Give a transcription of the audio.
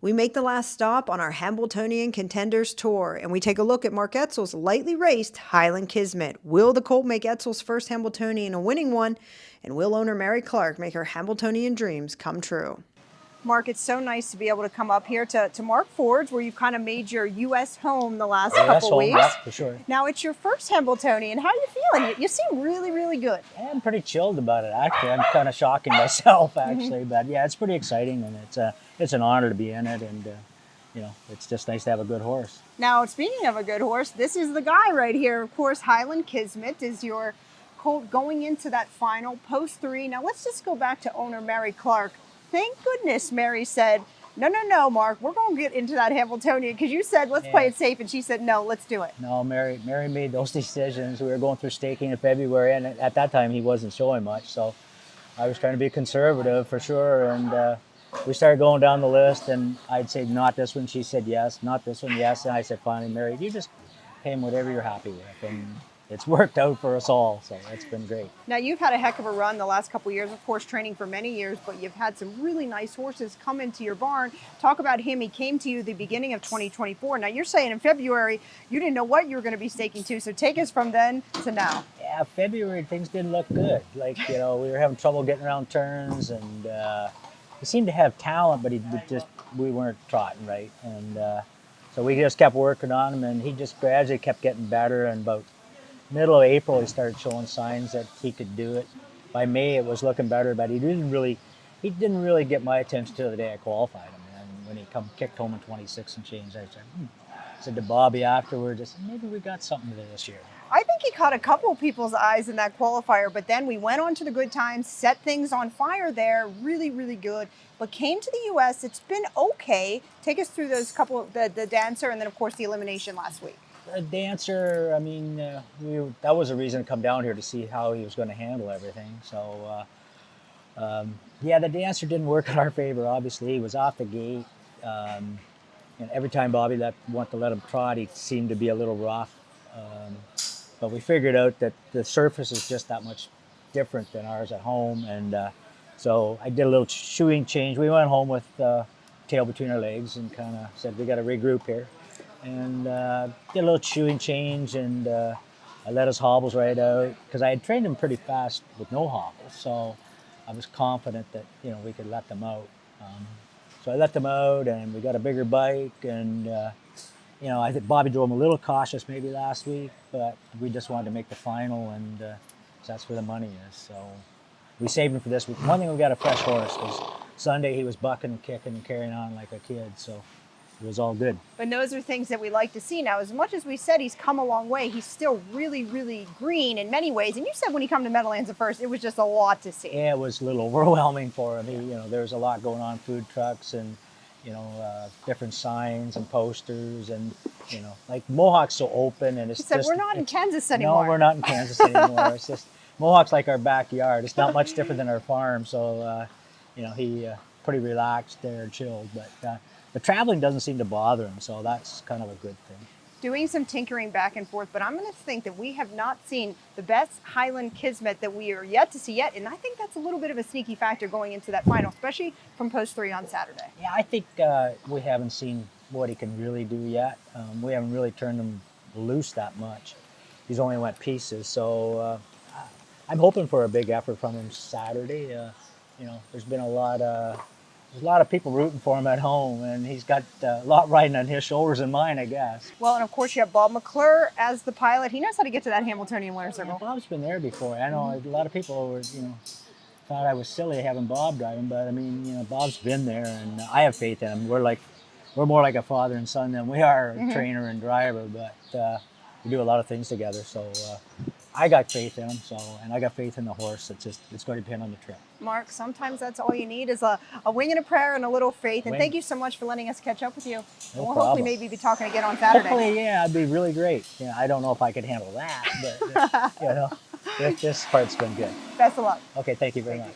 We make the last stop on our Hambletonian Contenders tour, and we take a look at Mark Etsell's lightly raced Highland Kismet. Will the colt make Etsell's first Hambletonian a winning one? And will owner Mary Clark make her Hambletonian dreams come true? Mark, it's so nice to be able to come up here to Mark Ford's, where you've kind of made your U.S. home the last couple weeks. Yeah, for sure. Now it's your first Hambletonian. How are you feeling? You seem really, really good. Yeah, I'm pretty chilled about it, actually. I'm kind of shocking myself, actually. But yeah, it's pretty exciting, and it's an honor to be in it, and it's just nice to have a good horse. Now, speaking of a good horse, this is the guy right here. Of course, Highland Kismet is your colt going into that final, post 3. Now, let's just go back to owner Mary Clark. Thank goodness Mary said, no, Mark, we're going to get into that Hambletonian, because you said, let's play it safe, and she said, no, let's do it. No, Mary made those decisions. We were going through staking in February, and at that time, he wasn't showing much, so I was trying to be conservative for sure, and we started going down the list, and I'd say, not this one. She said yes, not this one, yes, and I said, finally, Mary, you just pay him whatever you're happy with, and it's worked out for us all, so it's been great. Now, you've had a heck of a run the last couple of years, of course, training for many years, but you've had some really nice horses come into your barn. Talk about him. He came to you the beginning of 2024. Now, you're saying in February, you didn't know what you were going to be staking to, so take us from then to now. Yeah, February, things didn't look good. Like, we were having trouble getting around turns, and he seemed to have talent, but we weren't trotting right. And so we just kept working on him, and he just gradually kept getting better, and about middle of April, he started showing signs that he could do it. By May, it was looking better, but he didn't really get my attention till the day I qualified him. And when he kicked home in 26 and change, I said to Bobby afterwards, I said, maybe we got something there this year. I think he caught a couple of people's eyes in that qualifier, but then we went on to the good times, set things on fire there, really, really good. But came to the U.S., it's been okay. Take us through those couple of the dancer, and then, of course, the elimination last week. The dancer, I mean, that was a reason to come down here to see how he was going to handle everything. So, the dancer didn't work in our favor, obviously. He was off the gate. And every time Bobby wanted to let him trot, he seemed to be a little rough. But we figured out that the surface is just that much different than ours at home. And so I did a little shoeing change. We went home with tail between our legs and kind of said, we got to regroup here. And did a little shoeing change, and I let his hobbles right out, because I had trained him pretty fast with no hobbles, so I was confident that we could let them out. So I let them out, and we got a bigger bike, and I think Bobby drove him a little cautious maybe last week, but we just wanted to make the final, and that's where the money is. So we saved him for this week. One thing, we got a fresh horse, because Sunday he was bucking and kicking and carrying on like a kid, so it was all good. But those are things that we like to see. Now, as much as we said he's come a long way, he's still really, really green in many ways. And you said when he came to Meadowlands at first, it was just a lot to see. Yeah, it was a little overwhelming for him. There was a lot going on, food trucks and, different signs and posters, and, like Mohawk's so open, and it's he said, we're not in Kansas anymore. No, we're not in Kansas anymore. It's just, Mohawk's like our backyard. It's not much different than our farm. So, he pretty relaxed there and chilled. But the traveling doesn't seem to bother him, so that's kind of a good thing. Doing some tinkering back and forth, but I'm going to think that we have not seen the best Highland Kismet that we are yet to see yet, and I think that's a little bit of a sneaky factor going into that final, especially from post 3 on Saturday. Yeah, I think we haven't seen what he can really do yet. We haven't really turned him loose that much. He's only went pieces, so I'm hoping for a big effort from him Saturday. There's been a lot of people rooting for him at home, and he's got a lot riding on his shoulders and mine, I guess. Well, and of course you have Bob McClure as the pilot. He knows how to get to that Hambletonian winner's circle. Yeah, Bob's been there before. I know a lot of people were, thought I was silly having Bob driving, but I mean, Bob's been there, and I have faith in him. We're more like a father and son than we are a trainer and driver, but we do a lot of things together. So I got faith in him, and I got faith in the horse. It's going to depend on the trip. Mark, sometimes that's all you need is a wing and a prayer and a little faith. And thank you so much for letting us catch up with you. No we'll problem. hopefully maybe be talking again on Saturday. Hopefully, yeah, it'd be really great. I don't know if I could handle that, but this part's been good. Best of luck. Okay, thank you very much.